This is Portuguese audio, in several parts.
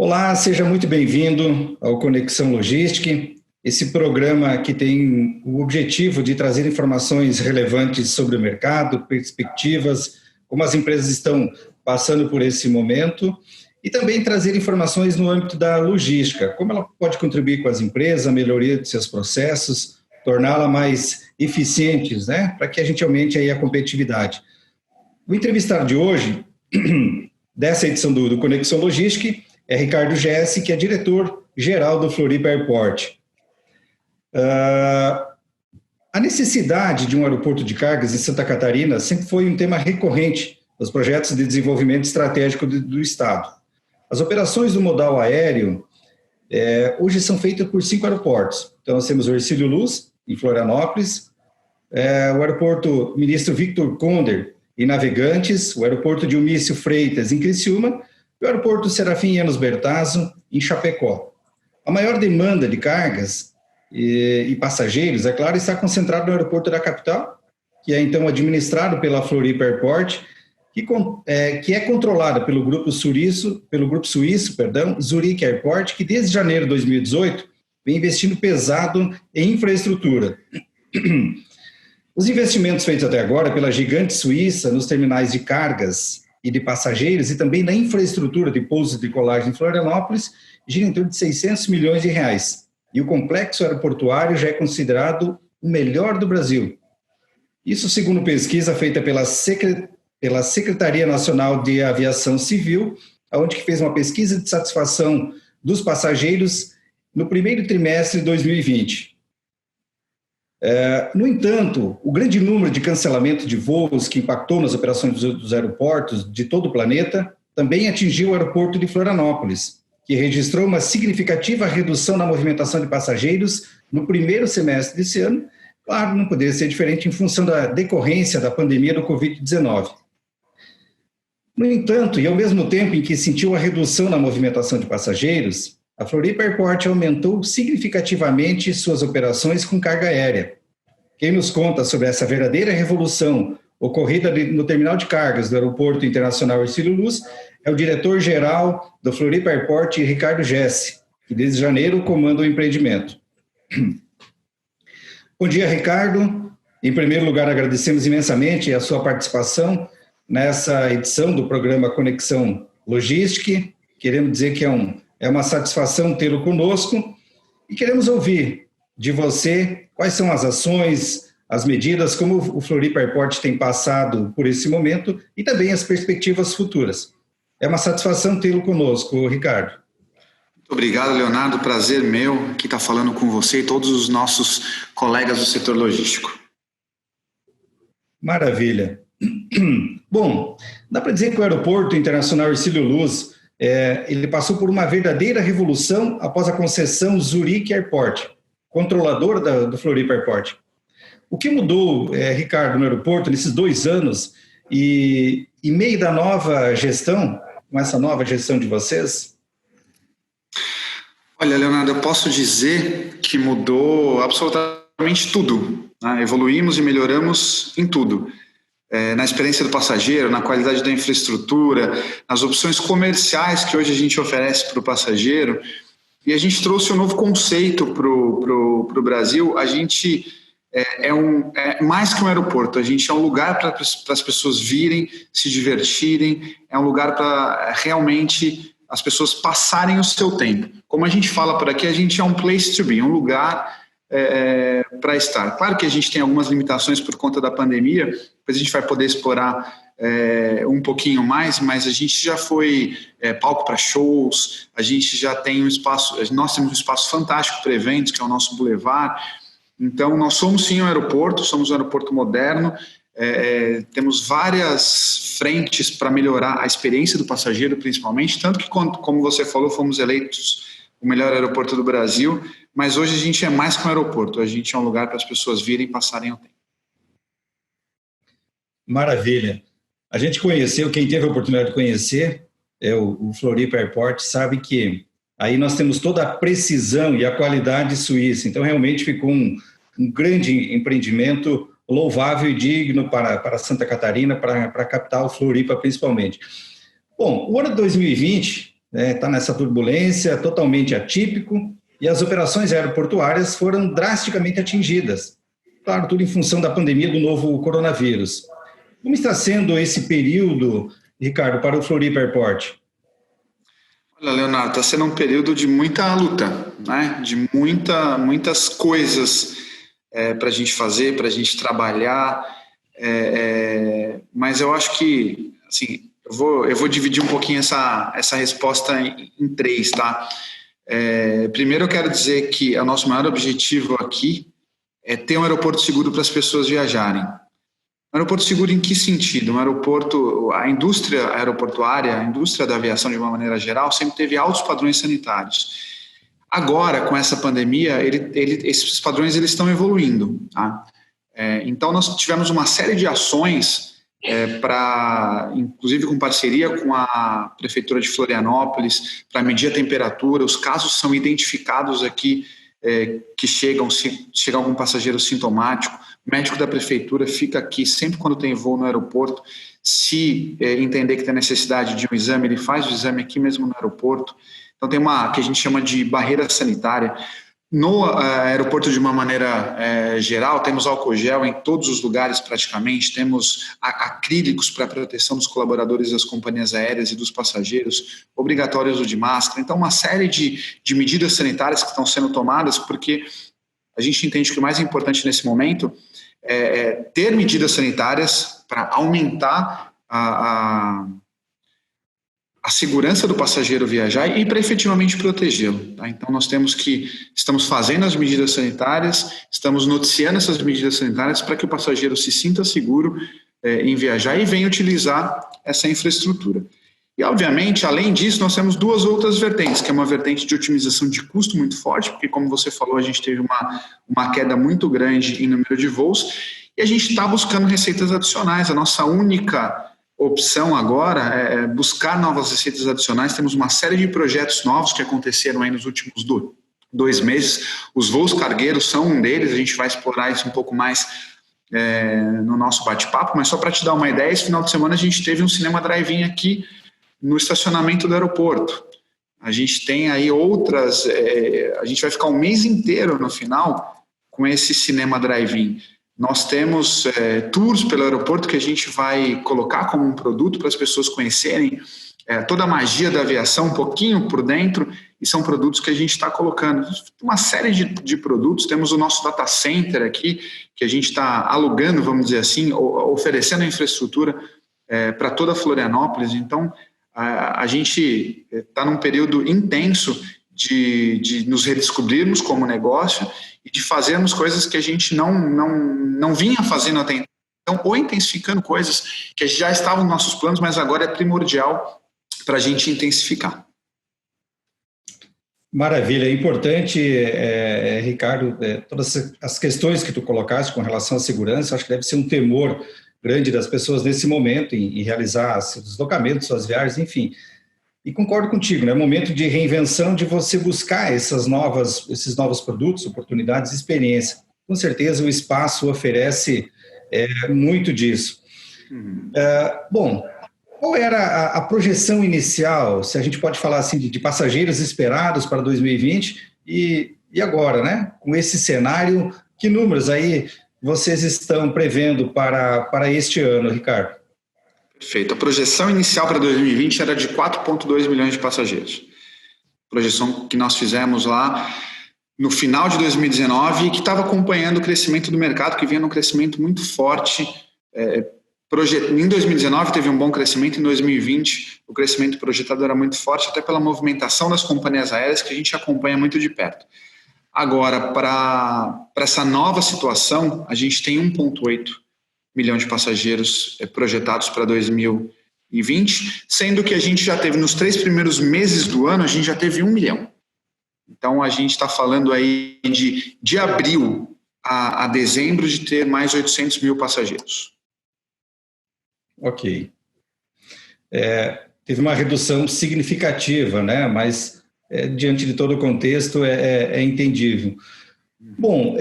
Olá, seja muito bem-vindo ao Conexão Logística, esse programa que tem o objetivo de trazer informações relevantes sobre o mercado, perspectivas, como as empresas estão passando por esse momento, e também trazer informações no âmbito da logística, como ela pode contribuir com as empresas, a melhoria de seus processos, torná-la mais eficientes, né, para que a gente aumente aí a competitividade. O entrevistado de hoje, dessa edição do Conexão Logística, é Ricardo Gessi, que é diretor-geral do Floripa Airport. A necessidade de um aeroporto de cargas em Santa Catarina sempre foi um tema recorrente nos projetos de desenvolvimento estratégico do Estado. As operações do modal aéreo hoje são feitas por 5 aeroportos. Então, nós temos o Hercílio Luz, em Florianópolis, o aeroporto Ministro Victor Konder, em Navegantes, o aeroporto Dionísio Freitas, em Criciúma, e o aeroporto Serafim Enos Bertazzo, em Chapecó. A maior demanda de cargas e passageiros, é claro, está concentrada no aeroporto da capital, que é então administrado pela Floripa Airport, que é controlada pelo grupo suíço, Zurich Airport, que desde janeiro de 2018 vem investindo pesado em infraestrutura. Os investimentos feitos até agora pela gigante suíça nos terminais de cargas e de passageiros e também na infraestrutura de pousos e decolagem em Florianópolis gira em torno de 600 milhões de reais. E o complexo aeroportuário já é considerado o melhor do Brasil. Isso segundo pesquisa feita pela Secretaria Nacional de Aviação Civil, onde que fez uma pesquisa de satisfação dos passageiros no primeiro trimestre de 2020. No entanto, o grande número de cancelamento de voos que impactou nas operações dos aeroportos de todo o planeta também atingiu o aeroporto de Florianópolis, que registrou uma significativa redução na movimentação de passageiros no primeiro semestre desse ano. Claro, não poderia ser diferente em função da decorrência da pandemia do Covid-19. No entanto, e ao mesmo tempo em que sentiu a redução na movimentação de passageiros, a Floripa Airport aumentou significativamente suas operações com carga aérea. Quem nos conta sobre essa verdadeira revolução ocorrida no terminal de cargas do Aeroporto Internacional Hercílio Luz é o diretor-geral do Floripa Airport, Ricardo Gessi, que desde janeiro comanda o empreendimento. Bom dia, Ricardo. Em primeiro lugar, agradecemos imensamente a sua participação nessa edição do programa Conexão Logística. Queremos dizer que é uma satisfação tê-lo conosco e queremos ouvir de você quais são as ações, as medidas, como o Floripa Airport tem passado por esse momento e também as perspectivas futuras. É uma satisfação tê-lo conosco, Ricardo. Muito obrigado, Leonardo. Prazer meu que estar falando com você e todos os nossos colegas do setor logístico. Maravilha. Bom, dá para dizer que o Aeroporto Internacional Hercílio Luz ele passou por uma verdadeira revolução após a concessão Zurich Airport, controlador do Floripa Airport. O que mudou, Ricardo, no aeroporto nesses 2 anos e em meio da nova gestão, com essa nova gestão de vocês? Olha, Leonardo, eu posso dizer que mudou absolutamente tudo, né? Evoluímos e melhoramos em tudo. Na experiência do passageiro, na qualidade da infraestrutura, nas opções comerciais que hoje a gente oferece para o passageiro. E a gente trouxe um novo conceito para o Brasil. A gente é mais que um aeroporto, a gente é um lugar para as pessoas virem, se divertirem, é um lugar para realmente as pessoas passarem o seu tempo. Como a gente fala por aqui, a gente é um place to be, um lugar para estar. Claro que a gente tem algumas limitações por conta da pandemia, depois a gente vai poder explorar um pouquinho mais, mas a gente já foi palco para shows, a gente já tem um espaço, nós temos um espaço fantástico para eventos, que é o nosso Boulevard. Então, nós somos sim um aeroporto, somos um aeroporto moderno, temos várias frentes para melhorar a experiência do passageiro, principalmente, tanto que, como você falou, fomos eleitos o melhor aeroporto do Brasil, mas hoje a gente é mais que um aeroporto, a gente é um lugar para as pessoas virem e passarem o tempo. Maravilha. A gente conheceu, quem teve a oportunidade de conhecer, o Floripa Airport, sabe que aí nós temos toda a precisão e a qualidade suíça, então realmente ficou um grande empreendimento louvável e digno para Santa Catarina, para a capital Floripa principalmente. Bom, o ano de 2020 está nessa turbulência, totalmente atípico, e as operações aeroportuárias foram drasticamente atingidas. Claro, tudo em função da pandemia do novo coronavírus. Como está sendo esse período, Ricardo, para o Floripa Airport? Olha, Leonardo, está sendo um período de muita luta, né? De muitas coisas para a gente fazer, para a gente trabalhar, mas eu acho que, assim, eu vou dividir um pouquinho essa resposta em três, tá? Primeiro eu quero dizer que o nosso maior objetivo aqui é ter um aeroporto seguro para as pessoas viajarem. Um aeroporto seguro em que sentido? Um aeroporto, a indústria aeroportuária, a indústria da aviação de uma maneira geral, sempre teve altos padrões sanitários. Agora, com essa pandemia, esses padrões eles estão evoluindo. Tá? Então, nós tivemos uma série de ações, inclusive com parceria com a Prefeitura de Florianópolis, para medir a temperatura. Os casos são identificados aqui, que chega algum passageiro sintomático. O médico da prefeitura fica aqui sempre quando tem voo no aeroporto. Se entender que tem necessidade de um exame, ele faz o exame aqui mesmo no aeroporto. Então tem uma que a gente chama de barreira sanitária. No aeroporto, de uma maneira geral, temos álcool gel em todos os lugares praticamente, temos acrílicos para proteção dos colaboradores das companhias aéreas e dos passageiros, obrigatório uso de máscara. Então uma série de medidas sanitárias que estão sendo tomadas, porque a gente entende que o mais importante nesse momento é ter medidas sanitárias para aumentar a segurança do passageiro viajar e para efetivamente protegê-lo. Tá? Então, estamos fazendo as medidas sanitárias, estamos noticiando essas medidas sanitárias para que o passageiro se sinta seguro em viajar e venha utilizar essa infraestrutura. E, obviamente, além disso, nós temos duas outras vertentes, que é uma vertente de otimização de custo muito forte, porque, como você falou, a gente teve uma queda muito grande em número de voos, e a gente está buscando receitas adicionais. A nossa única opção agora é buscar novas receitas adicionais. Temos uma série de projetos novos que aconteceram aí nos últimos 2 meses. Os voos cargueiros são um deles, a gente vai explorar isso um pouco mais no nosso bate-papo, mas só para te dar uma ideia, esse final de semana a gente teve um cinema drive-in aqui no estacionamento do aeroporto. A gente tem aí outras, a gente vai ficar um mês inteiro no final com esse cinema drive-in. Nós temos tours pelo aeroporto que a gente vai colocar como um produto para as pessoas conhecerem toda a magia da aviação um pouquinho por dentro, e são produtos que a gente está colocando. Uma série de produtos, temos o nosso data center aqui, que a gente está alugando, vamos dizer assim, oferecendo a infraestrutura para toda Florianópolis. Então, a gente está num período intenso de nos redescobrirmos como negócio e de fazermos coisas que a gente não vinha fazendo até então, ou intensificando coisas que já estavam nos nossos planos, mas agora é primordial para a gente intensificar. Maravilha, é importante, Ricardo, todas as questões que tu colocaste com relação à segurança, acho que deve ser um temor grande das pessoas nesse momento em realizar seus deslocamentos, suas viagens, enfim. E concordo contigo, né? É momento de reinvenção, de você buscar esses novos produtos, oportunidades, experiência. Com certeza o espaço oferece muito disso. Bom, qual era a projeção inicial, se a gente pode falar assim, de passageiros esperados para 2020 e agora, né? Com esse cenário, que números aí vocês estão prevendo para este ano, Ricardo? Perfeito. A projeção inicial para 2020 era de 4,2 milhões de passageiros. Projeção que nós fizemos lá no final de 2019 e que estava acompanhando o crescimento do mercado, que vinha num crescimento muito forte. Em 2019 teve um bom crescimento, em 2020 o crescimento projetado era muito forte, até pela movimentação das companhias aéreas que a gente acompanha muito de perto. Agora, para essa nova situação, a gente tem 1,8 milhão de passageiros projetados para 2020, sendo que a gente já teve, nos 3 primeiros meses do ano, a gente já teve 1 milhão. Então, a gente está falando aí de abril a dezembro de ter mais 800 mil passageiros. Ok. Teve uma redução significativa, né? Mas diante de todo o contexto é entendível. Bom,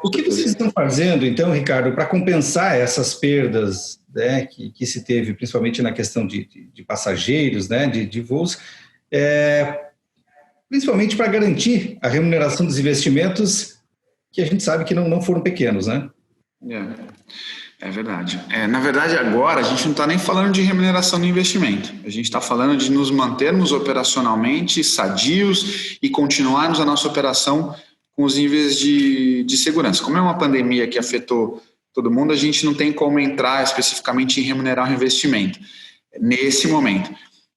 o que vocês estão fazendo, então, Ricardo, para compensar essas perdas, né, que se teve, principalmente na questão de passageiros, né, de voos, principalmente para garantir a remuneração dos investimentos, que a gente sabe que não foram pequenos, né? É verdade. Na verdade, agora a gente não está nem falando de remuneração do investimento. A gente está falando de nos mantermos operacionalmente sadios e continuarmos a nossa operação com os níveis de segurança. Como é uma pandemia que afetou todo mundo, a gente não tem como entrar especificamente em remunerar o investimento nesse momento.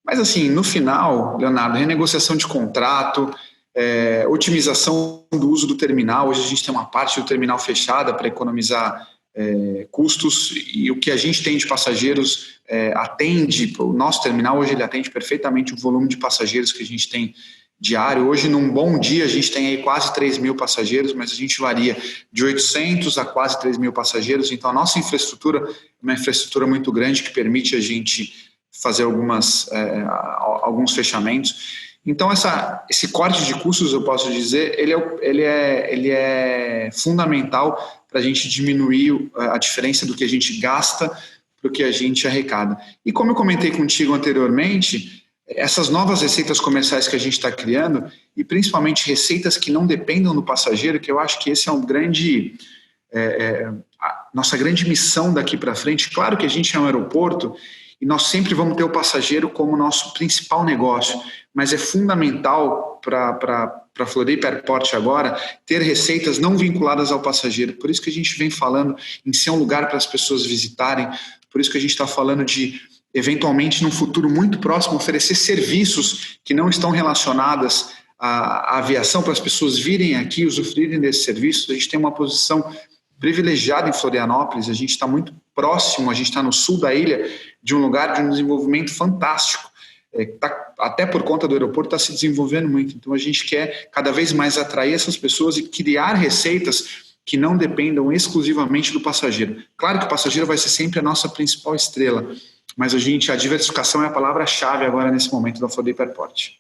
Mas assim, no final, Leonardo, renegociação de contrato, otimização do uso do terminal. Hoje a gente tem uma parte do terminal fechada para economizar custos, e o que a gente tem de passageiros atende, o nosso terminal hoje ele atende perfeitamente o volume de passageiros que a gente tem diário. Hoje, num bom dia, a gente tem aí quase 3 mil passageiros, mas a gente varia de 800 a quase 3 mil passageiros, então a nossa infraestrutura é uma infraestrutura muito grande que permite a gente fazer alguns fechamentos. Então, esse corte de custos, eu posso dizer, ele é fundamental para a gente diminuir a diferença do que a gente gasta para o que a gente arrecada. E como eu comentei contigo anteriormente, essas novas receitas comerciais que a gente está criando, e principalmente receitas que não dependam do passageiro, que eu acho que esse é a nossa grande missão daqui para frente. Claro que a gente é um aeroporto e nós sempre vamos ter o passageiro como nosso principal negócio, mas é fundamental para Floripa Airport agora ter receitas não vinculadas ao passageiro. Por isso que a gente vem falando em ser um lugar para as pessoas visitarem, por isso que a gente está falando de, eventualmente, num futuro muito próximo, oferecer serviços que não estão relacionados à aviação, para as pessoas virem aqui, usufruírem desses serviços. A gente tem uma posição privilegiada em Florianópolis, a gente está muito próximo, a gente está no sul da ilha, de um lugar de um desenvolvimento fantástico. Até por conta do aeroporto, está se desenvolvendo muito. Então, a gente quer cada vez mais atrair essas pessoas e criar receitas que não dependam exclusivamente do passageiro. Claro que o passageiro vai ser sempre a nossa principal estrela, mas a diversificação é a palavra-chave agora nesse momento da Floripa Airport.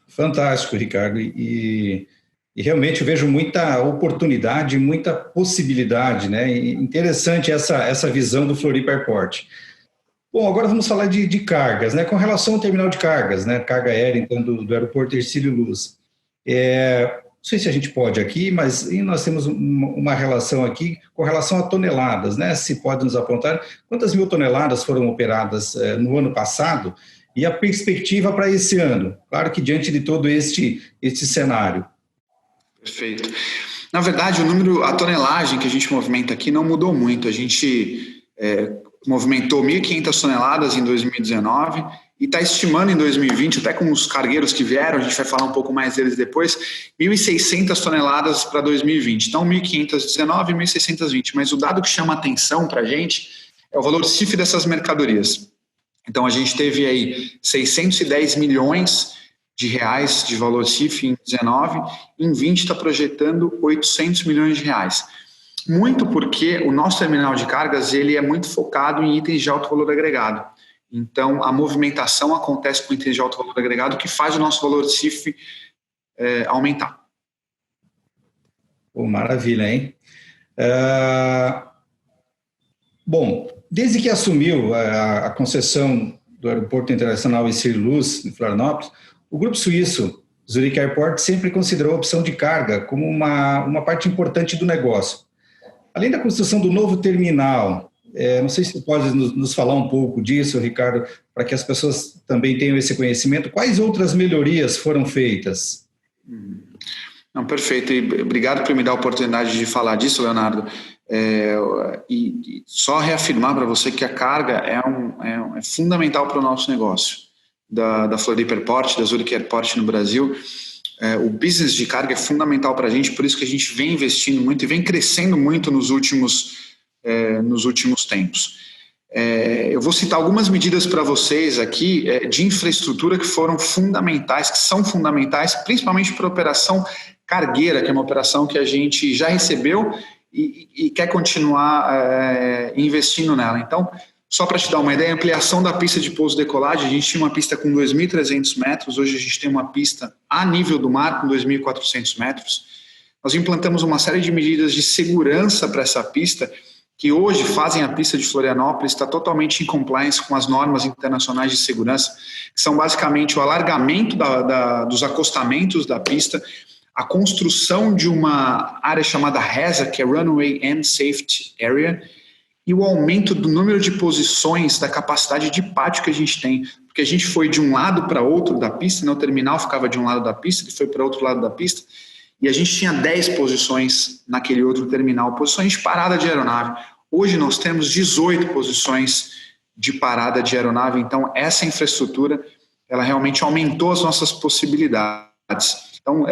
Fantástico, Ricardo. E realmente eu vejo muita oportunidade, muita possibilidade, né? E interessante essa visão do Floripa Airport. Bom, agora vamos falar de cargas, né? Com relação ao terminal de cargas, né? Carga aérea, então, do aeroporto Hercílio Luz. Não sei se a gente pode aqui, mas nós temos uma relação aqui com relação a toneladas, né? Se pode nos apontar quantas mil toneladas foram operadas no ano passado e a perspectiva para esse ano. Claro que diante de todo este cenário. Perfeito. Na verdade, a tonelagem que a gente movimenta aqui não mudou muito. A gente movimentou 1.500 toneladas em 2019 e está estimando em 2020, até com os cargueiros que vieram, a gente vai falar um pouco mais deles depois, 1.600 toneladas para 2020. Então, 1.519 e 1.620. Mas o dado que chama atenção para a gente é o valor CIF dessas mercadorias. Então, a gente teve aí 610 milhões de reais de valor CIF em 19, em 20 está projetando 800 milhões de reais. Muito porque o nosso terminal de cargas ele é muito focado em itens de alto valor agregado. Então, a movimentação acontece com itens de alto valor agregado, que faz o nosso valor CIF aumentar. Maravilha, hein? Bom, desde que assumiu a concessão do Aeroporto Internacional Hercílio Luz, em Florianópolis, o grupo suíço Zurich Airport sempre considerou a opção de carga como uma parte importante do negócio. Além da construção do novo terminal, não sei se você pode nos falar um pouco disso, Ricardo, para que as pessoas também tenham esse conhecimento. Quais outras melhorias foram feitas? Não, perfeito. E obrigado por me dar a oportunidade de falar disso, Leonardo. E só reafirmar para você que a carga é fundamental para o nosso negócio da Floripa Airport, da Zurich Airport no Brasil. O business de carga é fundamental para a gente, por isso que a gente vem investindo muito e vem crescendo muito nos últimos tempos. Eu vou citar algumas medidas para vocês aqui de infraestrutura que foram fundamentais, que são fundamentais, principalmente para a operação cargueira, que é uma operação que a gente já recebeu e quer continuar investindo nela. Então, só para te dar uma ideia, a ampliação da pista de pouso e decolagem, a gente tinha uma pista com 2.300 metros, hoje a gente tem uma pista a nível do mar com 2.400 metros. Nós implantamos uma série de medidas de segurança para essa pista que hoje fazem a pista de Florianópolis está totalmente em compliance com as normas internacionais de segurança, que são basicamente o alargamento dos acostamentos da pista, a construção de uma área chamada RESA, que é Runway and Safety Area, e o aumento do número de posições, da capacidade de pátio que a gente tem, porque a gente foi de um lado para outro da pista, né? O terminal ficava de um lado da pista, ele foi para outro lado da pista, e a gente tinha 10 posições naquele outro terminal, posições de parada de aeronave. Hoje nós temos 18 posições de parada de aeronave, então essa infraestrutura, ela realmente aumentou as nossas possibilidades. Então,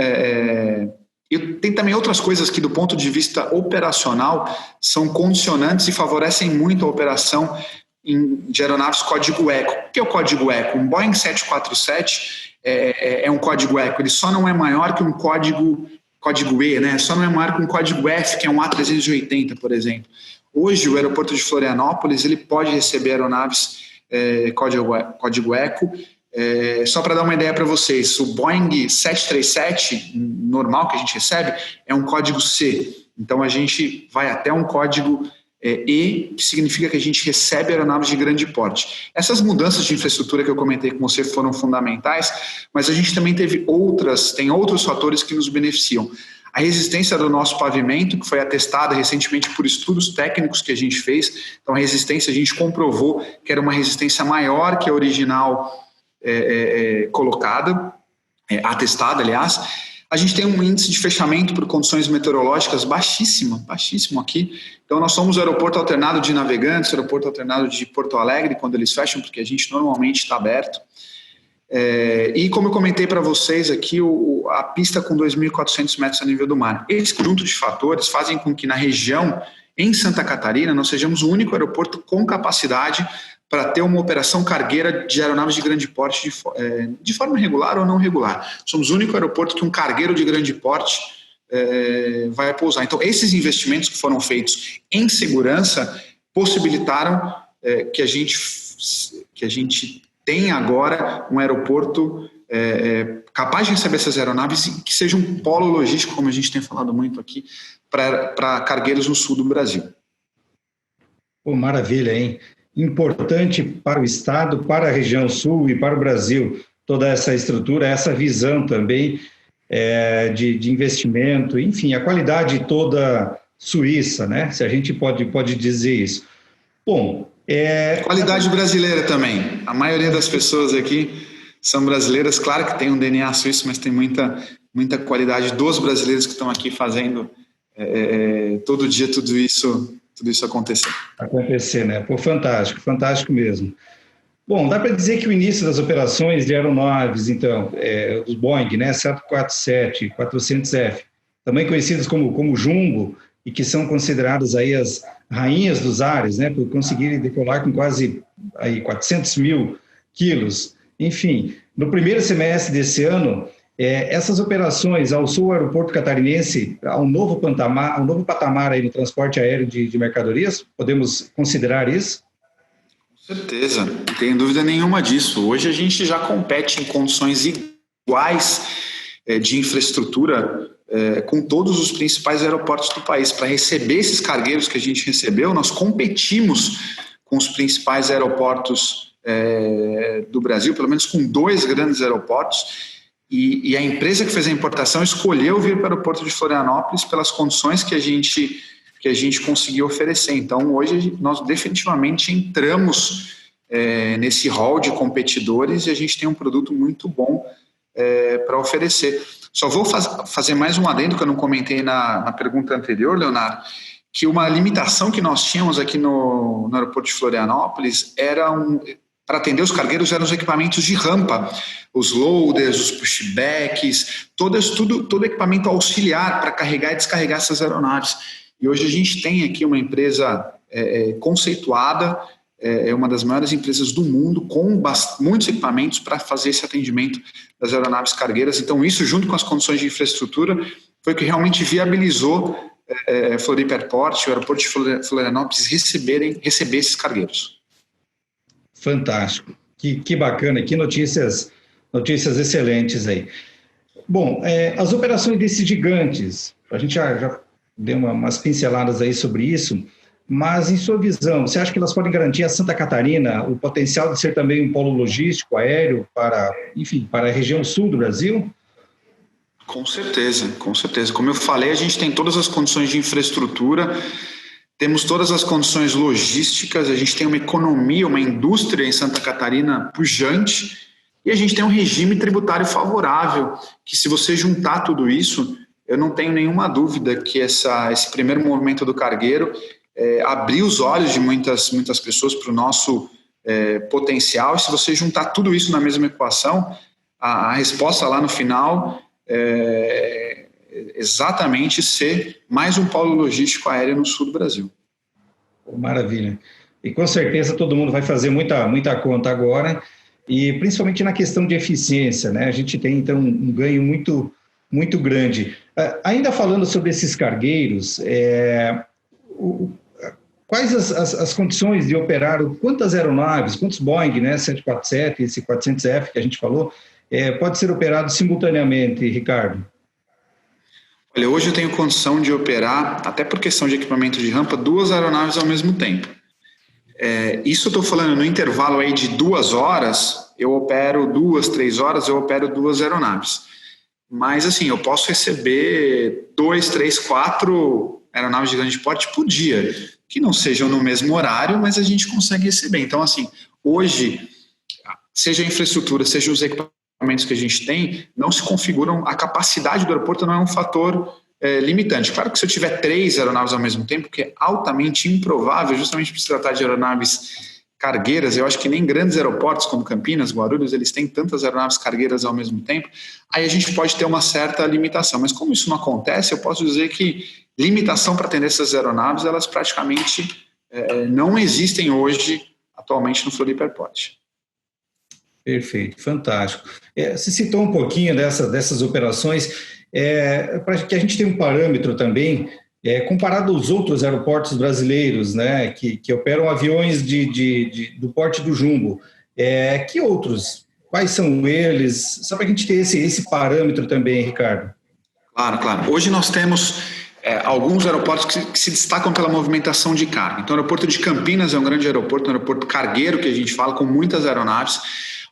e tem também outras coisas que, do ponto de vista operacional, são condicionantes e favorecem muito a operação de aeronaves código ECO. O que é o código ECO? Um Boeing 747 é um código ECO, ele só não é maior que um código E, né? Só não é maior que um código F, que é um A380, por exemplo. Hoje, o aeroporto de Florianópolis ele pode receber aeronaves código ECO. Só para dar uma ideia para vocês, o Boeing 737 normal que a gente recebe é um código C. Então, a gente vai até um código E, que significa que a gente recebe aeronaves de grande porte. Essas mudanças de infraestrutura que eu comentei com você foram fundamentais, mas a gente também tem outros fatores que nos beneficiam. A resistência do nosso pavimento, que foi atestada recentemente por estudos técnicos que a gente fez. Então, a resistência, a gente comprovou que era uma resistência maior que a original colocada, atestada, aliás. A gente tem um índice de fechamento por condições meteorológicas baixíssimo aqui. Então, nós somos o aeroporto alternado de Navegantes, o aeroporto alternado de Porto Alegre, quando eles fecham, porque a gente normalmente está aberto. E como eu comentei para vocês aqui, a pista com 2.400 metros a nível do mar. Esse conjunto de fatores fazem com que na região, em Santa Catarina, nós sejamos o único aeroporto com capacidade para ter uma operação cargueira de aeronaves de grande porte de forma regular ou não regular. Somos o único aeroporto que um cargueiro de grande porte vai pousar. Então, esses investimentos que foram feitos em segurança possibilitaram que a gente tenha agora um aeroporto capaz de receber essas aeronaves e que seja um polo logístico, como a gente tem falado muito aqui, para cargueiros no sul do Brasil. Pô, maravilha, hein? Importante para o Estado, para a região sul e para o Brasil, toda essa estrutura, essa visão também de investimento, enfim, a qualidade toda suíça, né? Se a gente pode dizer isso. Bom, qualidade brasileira também. A maioria das pessoas aqui são brasileiras, claro que tem um DNA suíço, mas tem muita qualidade dos brasileiros que estão aqui fazendo todo dia tudo isso acontecer, né? Pô, fantástico mesmo. Bom, dá para dizer que o início das operações de aeronaves, então, os Boeing, né, 747, 400F, também conhecidas como Jumbo, e que são consideradas aí as rainhas dos ares, né, por conseguirem decolar com quase aí 400 mil quilos. Enfim, no primeiro semestre desse ano, essas operações ao sul aeroporto catarinense, a um novo patamar aí no transporte aéreo de mercadorias, podemos considerar isso? Com certeza, não tenho dúvida nenhuma disso. Hoje a gente já compete em condições iguais de infraestrutura com todos os principais aeroportos do país. Para receber esses cargueiros que a gente recebeu, nós competimos com os principais aeroportos do Brasil, pelo menos com 2 grandes aeroportos. E a empresa que fez a importação escolheu vir para o aeroporto de Florianópolis pelas condições que a gente conseguiu oferecer. Então, hoje, nós definitivamente entramos nesse hall de competidores e a gente tem um produto muito bom para oferecer. Só vou fazer mais um adendo que eu não comentei na pergunta anterior, Leonardo, que uma limitação que nós tínhamos aqui no aeroporto de Florianópolis era para atender os cargueiros eram os equipamentos de rampa, os loaders, os pushbacks, todo equipamento auxiliar para carregar e descarregar essas aeronaves. E hoje a gente tem aqui uma empresa conceituada, uma das maiores empresas do mundo, com muitos equipamentos para fazer esse atendimento das aeronaves cargueiras. Então, isso, junto com as condições de infraestrutura, foi o que realmente viabilizou Floripa Airport, o aeroporto de Florianópolis, receber esses cargueiros. Fantástico, que bacana, que notícias excelentes aí. Bom, as operações desses gigantes, a gente já deu umas pinceladas aí sobre isso, mas em sua visão, você acha que elas podem garantir a Santa Catarina o potencial de ser também um polo logístico aéreo para, enfim, para a região sul do Brasil? Com certeza, com certeza. Como eu falei, a gente tem todas as condições de infraestrutura, temos todas as condições logísticas, a gente tem uma economia, uma indústria em Santa Catarina pujante e a gente tem um regime tributário favorável, que se você juntar tudo isso, eu não tenho nenhuma dúvida que esse primeiro movimento do cargueiro abriu os olhos de muitas pessoas para o nosso potencial. E se você juntar tudo isso na mesma equação, a resposta lá no final exatamente ser mais um polo logístico aéreo no sul do Brasil. Maravilha. E com certeza todo mundo vai fazer muita conta agora, e principalmente na questão de eficiência, né? A gente tem, então, um ganho muito grande. Ainda falando sobre esses cargueiros, quais as condições de operar, quantas aeronaves, quantos Boeing, né, 747 e esse 400F que a gente falou, pode ser operado simultaneamente, Ricardo? Olha, hoje eu tenho condição de operar, até por questão de equipamento de rampa, 2 aeronaves ao mesmo tempo. Isso eu estou falando no intervalo aí de 2 horas, eu opero 2, 3 horas, eu opero 2 aeronaves. Mas assim, eu posso receber 2, 3, 4 aeronaves de grande porte por dia, que não sejam no mesmo horário, mas a gente consegue receber. Então assim, hoje, seja a infraestrutura, seja os equipamentos que a gente tem, não se configuram, a capacidade do aeroporto não é um fator limitante. Claro que se eu tiver 3 aeronaves ao mesmo tempo, que é altamente improvável, justamente por se tratar de aeronaves cargueiras, eu acho que nem grandes aeroportos como Campinas, Guarulhos, eles têm tantas aeronaves cargueiras ao mesmo tempo, aí a gente pode ter uma certa limitação. Mas como isso não acontece, eu posso dizer que limitação para atender essas aeronaves, elas praticamente não existem hoje, atualmente, no Floripa Airport. Perfeito, fantástico. Você citou um pouquinho dessas operações, para que a gente tenha um parâmetro também, comparado aos outros aeroportos brasileiros, né, que operam aviões do porte do Jumbo. Que outros? Quais são eles? Só para a gente ter esse parâmetro também, Ricardo. Claro. Hoje nós temos alguns aeroportos que se destacam pela movimentação de carga. Então, o aeroporto de Campinas é um grande aeroporto, um aeroporto cargueiro, que a gente fala, com muitas aeronaves.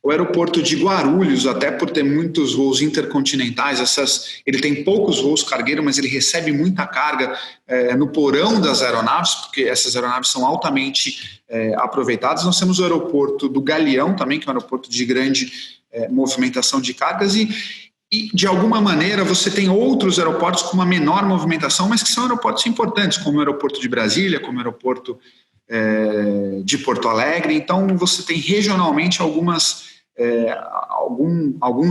O aeroporto de Guarulhos, até por ter muitos voos intercontinentais, ele tem poucos voos cargueiros, mas ele recebe muita carga no porão das aeronaves, porque essas aeronaves são altamente aproveitadas. Nós temos o aeroporto do Galeão também, que é um aeroporto de grande movimentação de cargas, e de alguma maneira você tem outros aeroportos com uma menor movimentação, mas que são aeroportos importantes, como o aeroporto de Brasília, como o aeroporto de Porto Alegre. Então você tem regionalmente alguns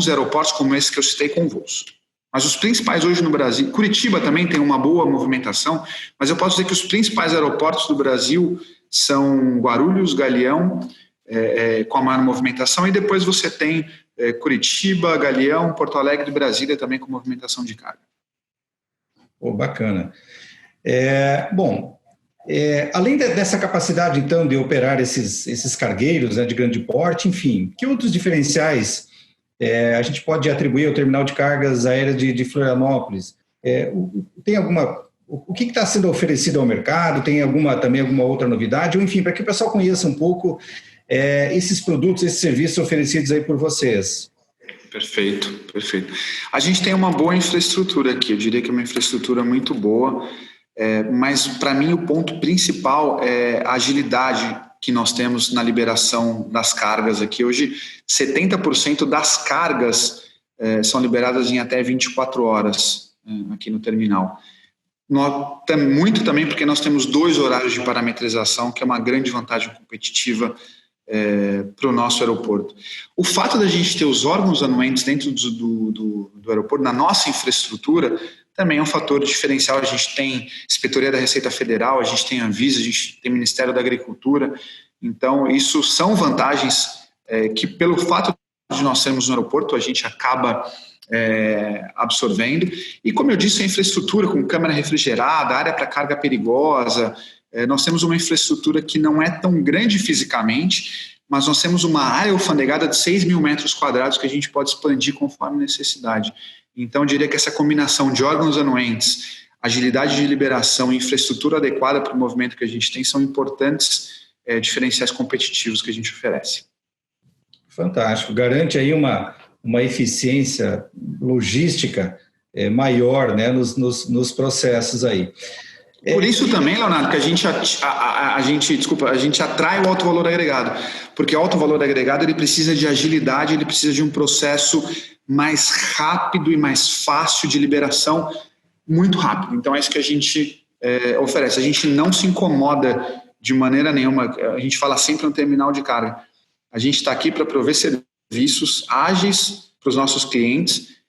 aeroportos como esse que eu citei com voos. Mas os principais hoje no Brasil, Curitiba também tem uma boa movimentação, mas eu posso dizer que os principais aeroportos do Brasil são Guarulhos, Galeão, com a maior movimentação, e depois você tem Curitiba, Galeão, Porto Alegre e Brasília também com movimentação de carga. Bacana. Além dessa capacidade, então, de operar esses cargueiros, né, de grande porte, enfim, que outros diferenciais a gente pode atribuir ao terminal de cargas aéreas de Florianópolis? Tem o que está sendo oferecido ao mercado? Tem também alguma outra novidade? Ou, enfim, para que o pessoal conheça um pouco esses produtos, esses serviços oferecidos aí por vocês. Perfeito. A gente tem uma boa infraestrutura aqui, eu diria que é uma infraestrutura muito boa. Mas, para mim, o ponto principal é a agilidade que nós temos na liberação das cargas aqui. Hoje, 70% das cargas são liberadas em até 24 horas aqui no terminal. Muito também porque nós temos 2 horários de parametrização, que é uma grande vantagem competitiva para o nosso aeroporto. O fato da gente ter os órgãos anuentes dentro do aeroporto, na nossa infraestrutura, também é um fator diferencial. A gente tem Inspetoria da Receita Federal, a gente tem a Anvisa, a gente tem Ministério da Agricultura. Então, isso são vantagens que, pelo fato de nós sermos no aeroporto, a gente acaba absorvendo. E, como eu disse, a infraestrutura com câmara refrigerada, área para carga perigosa, nós temos uma infraestrutura que não é tão grande fisicamente, mas nós temos uma área alfandegada de 6 mil metros quadrados que a gente pode expandir conforme necessidade. Então, eu diria que essa combinação de órgãos anuentes, agilidade de liberação e infraestrutura adequada para o movimento que a gente tem são importantes diferenciais competitivos que a gente oferece. Fantástico. Garante aí uma eficiência logística maior, né, nos processos aí. Por isso também, Leonardo, que a gente atrai o alto valor agregado, porque o alto valor agregado ele precisa de agilidade, ele precisa de um processo mais rápido e mais fácil de liberação, muito rápido. Então é isso que a gente oferece. A gente não se incomoda de maneira nenhuma, a gente fala sempre no terminal de carga. A gente está aqui para prover serviços ágeis para os nossos clientes,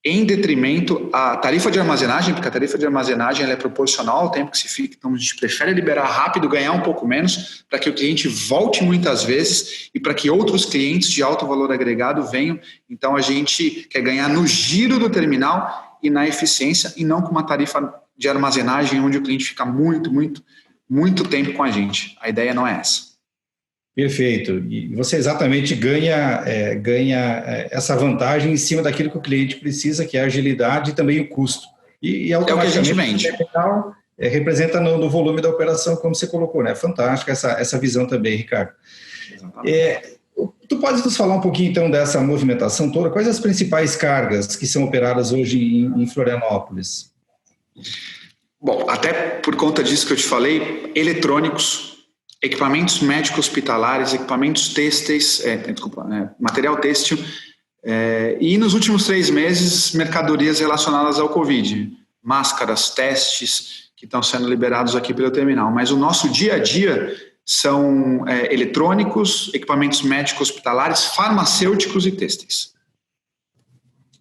em detrimento à tarifa de armazenagem, porque a tarifa de armazenagem ela é proporcional ao tempo que se fica, então a gente prefere liberar rápido, ganhar um pouco menos, para que o cliente volte muitas vezes e para que outros clientes de alto valor agregado venham. Então a gente quer ganhar no giro do terminal e na eficiência, e não com uma tarifa de armazenagem onde o cliente fica muito tempo com a gente. A ideia não é essa. Perfeito. E você exatamente ganha essa vantagem em cima daquilo que o cliente precisa, que é a agilidade e também o custo. E automaticamente é o que a gente vende. Representa no volume da operação, como você colocou, né? Fantástica essa visão também, Ricardo. Tu pode nos falar um pouquinho, então, dessa movimentação toda? Quais as principais cargas que são operadas hoje em Florianópolis? Bom, até por conta disso que eu te falei, eletrônicos, equipamentos médico-hospitalares, equipamentos têxteis, material têxtil, e nos últimos 3 meses, mercadorias relacionadas ao Covid, máscaras, testes, que estão sendo liberados aqui pelo terminal. Mas o nosso dia a dia são eletrônicos, equipamentos médico-hospitalares, farmacêuticos e têxteis.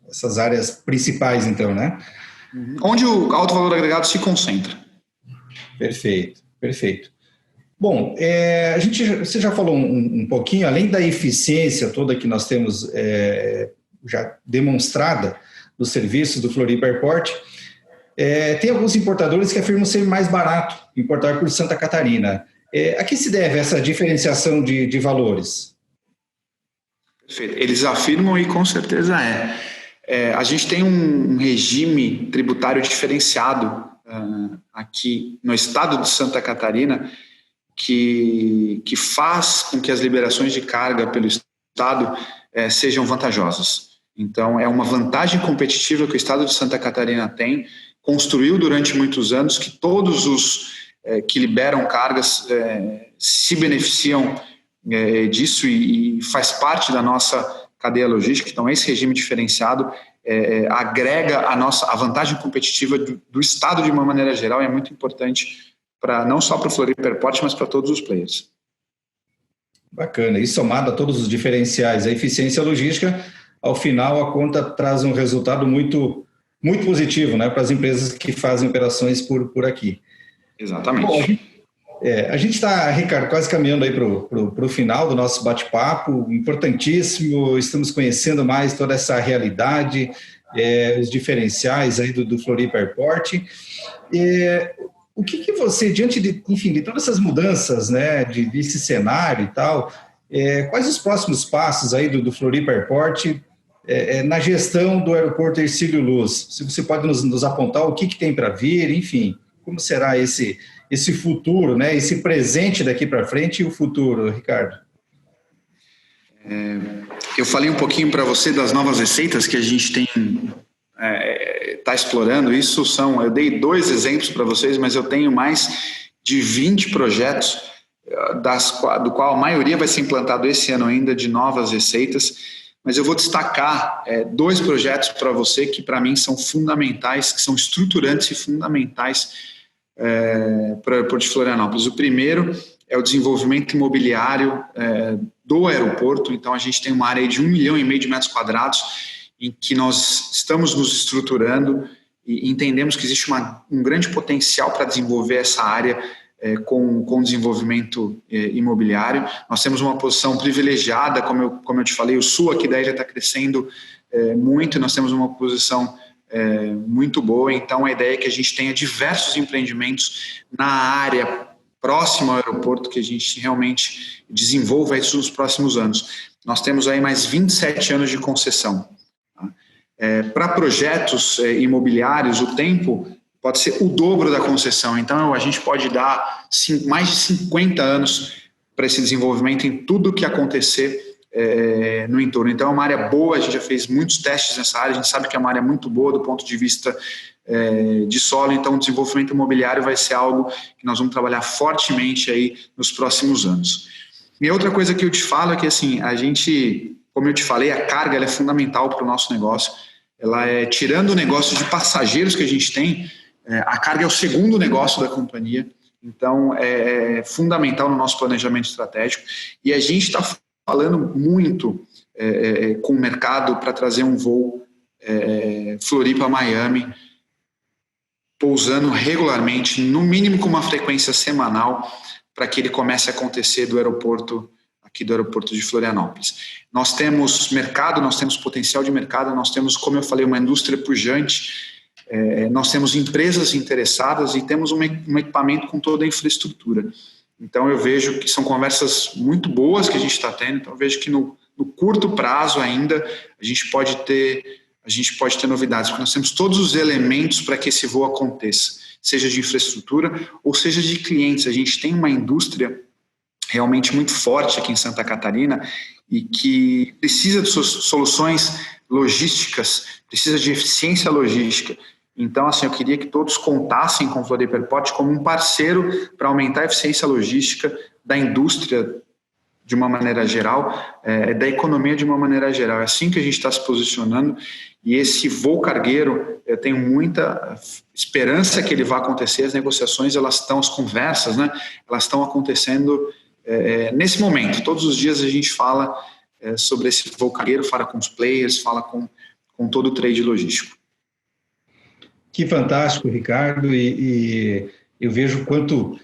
Essas áreas principais, então, né? Onde o alto valor agregado se concentra. Perfeito. Bom, você já falou um pouquinho, além da eficiência toda que nós temos já demonstrada nos serviços do Floripa Airport, tem alguns importadores que afirmam ser mais barato importar por Santa Catarina. A que se deve essa diferenciação de valores? Perfeito. Eles afirmam e com certeza a gente tem um regime tributário diferenciado aqui no estado de Santa Catarina, que faz com que as liberações de carga pelo Estado sejam vantajosas. Então, é uma vantagem competitiva que o Estado de Santa Catarina tem, construiu durante muitos anos, que todos os que liberam cargas se beneficiam disso e faz parte da nossa cadeia logística. Então, esse regime diferenciado agrega a vantagem competitiva do Estado de uma maneira geral, e é muito importante não só para o Floripa Airport, mas para todos os players. Bacana. E somado a todos os diferenciais, a eficiência logística, ao final a conta traz um resultado muito positivo, né, para as empresas que fazem operações por aqui. Exatamente. Bom, a gente está, Ricardo, quase caminhando aí para o final do nosso bate-papo, importantíssimo, estamos conhecendo mais toda essa realidade, os diferenciais aí do Floripa Airport. O que você, diante de todas essas mudanças, né, desse cenário e tal, quais os próximos passos aí do Floripa Airport na gestão do aeroporto Hercílio Luz? Se você pode nos apontar o que tem para vir, enfim, como será esse futuro, né, esse presente daqui para frente e o futuro, Ricardo? Eu falei um pouquinho para você das novas receitas que a gente tem está explorando. Eu dei 2 exemplos para vocês, mas eu tenho mais de 20 projetos, do qual a maioria vai ser implantado esse ano ainda, de novas receitas, mas eu vou destacar 2 projetos para você que para mim são fundamentais, que são estruturantes e fundamentais para o aeroporto de Florianópolis. O primeiro é o desenvolvimento imobiliário do aeroporto. Então a gente tem uma área de 1,5 milhão de metros quadrados em que nós estamos nos estruturando e entendemos que existe um grande potencial para desenvolver essa área com desenvolvimento imobiliário. Nós temos uma posição privilegiada, como eu te falei, o sul aqui da ilha está crescendo muito, e nós temos uma posição muito boa. Então a ideia é que a gente tenha diversos empreendimentos na área próxima ao aeroporto, que a gente realmente desenvolva isso nos próximos anos. Nós temos aí mais 27 anos de concessão. Para projetos imobiliários, o tempo pode ser o dobro da concessão. Então, a gente pode dar mais de 50 anos para esse desenvolvimento em tudo que acontecer no entorno. Então, é uma área boa, a gente já fez muitos testes nessa área, a gente sabe que é uma área muito boa do ponto de vista de solo, então o desenvolvimento imobiliário vai ser algo que nós vamos trabalhar fortemente aí nos próximos anos. E outra coisa que eu te falo é que, assim, a gente, como eu te falei, a carga ela é fundamental para o nosso negócio. Ela tirando o negócio de passageiros que a gente tem, a carga é o segundo negócio da companhia, então é fundamental no nosso planejamento estratégico, e a gente está falando muito com o mercado para trazer um voo Floripa-Miami, pousando regularmente, no mínimo com uma frequência semanal, para que ele comece a acontecer do aeroporto de Florianópolis. Nós temos mercado, nós temos potencial de mercado, nós temos, como eu falei, uma indústria pujante, nós temos empresas interessadas e temos um equipamento com toda a infraestrutura. Então, eu vejo que são conversas muito boas que a gente está tendo, então eu vejo que no curto prazo ainda a gente pode ter novidades, porque nós temos todos os elementos para que esse voo aconteça, seja de infraestrutura ou seja de clientes. A gente tem uma indústria realmente muito forte aqui em Santa Catarina e que precisa de soluções logísticas, precisa de eficiência logística. Então, assim, eu queria que todos contassem com o Floripa Airport como um parceiro para aumentar a eficiência logística da indústria de uma maneira geral, da economia de uma maneira geral. É assim que a gente está se posicionando, e esse voo cargueiro, eu tenho muita esperança que ele vá acontecer. As negociações, as conversas, né, elas estão acontecendo nesse momento. Todos os dias a gente fala sobre esse voo cargueiro, fala com os players, fala com todo o trade logístico. Que fantástico, Ricardo, e eu vejo quanto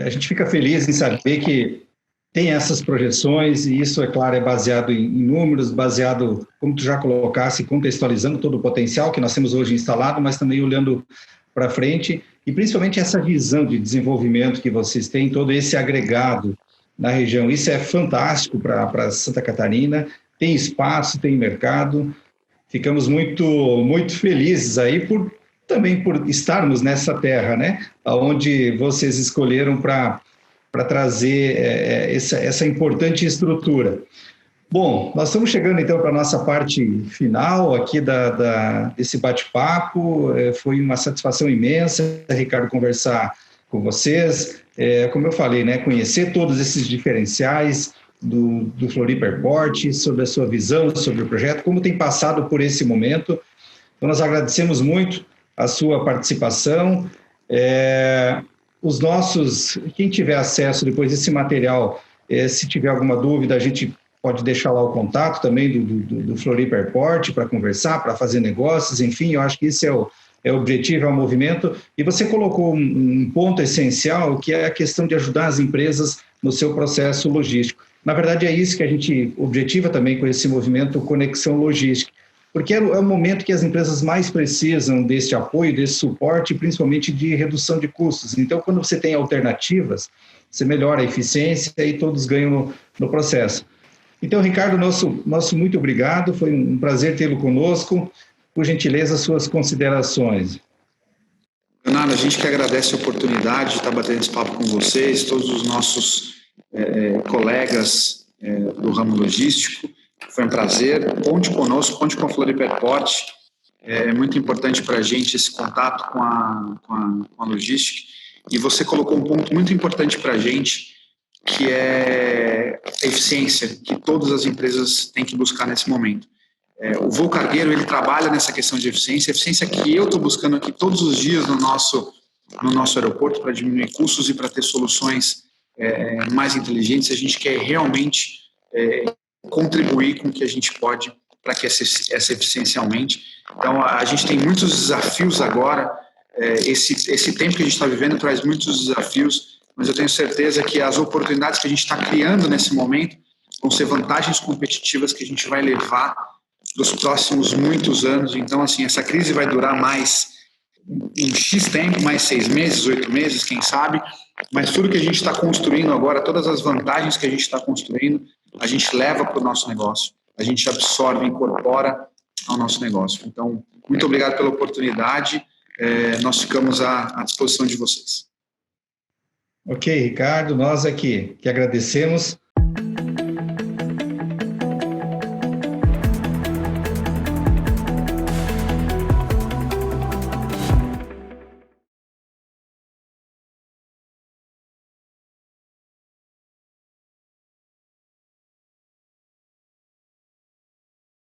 a gente fica feliz em saber que tem essas projeções, e isso, é claro, é baseado em números, baseado, como tu já colocasse, contextualizando todo o potencial que nós temos hoje instalado, mas também olhando para frente, e principalmente essa visão de desenvolvimento que vocês têm, todo esse agregado na região. Isso é fantástico para Santa Catarina, tem espaço, tem mercado. Ficamos muito, muito felizes aí também por estarmos nessa terra, né, onde vocês escolheram para trazer essa importante estrutura. Bom, nós estamos chegando então para a nossa parte final aqui desse bate-papo. Foi uma satisfação imensa, Ricardo, conversar com vocês. Como eu falei, né, conhecer todos esses diferenciais do Floripa Airport, sobre a sua visão, sobre o projeto, como tem passado por esse momento. Então, nós agradecemos muito a sua participação. Quem tiver acesso depois desse material, se tiver alguma dúvida, a gente pode deixar lá o contato também do Floripa Airport para conversar, para fazer negócios, enfim, eu acho que isso é o objetivo, é o movimento. E você colocou um ponto essencial, que é a questão de ajudar as empresas no seu processo logístico. Na verdade, é isso que a gente objetiva também com esse movimento Conexão Logística, porque é o momento que as empresas mais precisam desse apoio, desse suporte, principalmente de redução de custos. Então, quando você tem alternativas, você melhora a eficiência e todos ganham no processo. Então, Ricardo, nosso muito obrigado, foi um prazer tê-lo conosco. Por gentileza, suas considerações. Leonardo, a gente que agradece a oportunidade de estar batendo esse papo com vocês, todos os nossos colegas do ramo logístico. Foi um prazer. Conte conosco, conte com a Floripa Airport. É muito importante para a gente esse contato com a logística. E você colocou um ponto muito importante para a gente, que é a eficiência que todas as empresas têm que buscar nesse momento. O voo cargueiro, ele trabalha nessa questão de eficiência, a eficiência que eu estou buscando aqui todos os dias no nosso aeroporto para diminuir custos e para ter soluções mais inteligentes. A gente quer realmente contribuir com o que a gente pode para que essa eficiência aumente. Então, a gente tem muitos desafios agora. Esse tempo que a gente está vivendo traz muitos desafios, mas eu tenho certeza que as oportunidades que a gente está criando nesse momento vão ser vantagens competitivas que a gente vai levar para os próximos muitos anos. Então, assim, essa crise vai durar mais um X tempo, mais 6 meses, 8 meses, quem sabe, mas tudo que a gente está construindo agora, todas as vantagens que a gente está construindo, a gente leva para o nosso negócio, a gente absorve, incorpora ao nosso negócio. Então, muito obrigado pela oportunidade, nós ficamos à disposição de vocês. Ok, Ricardo, nós aqui que agradecemos.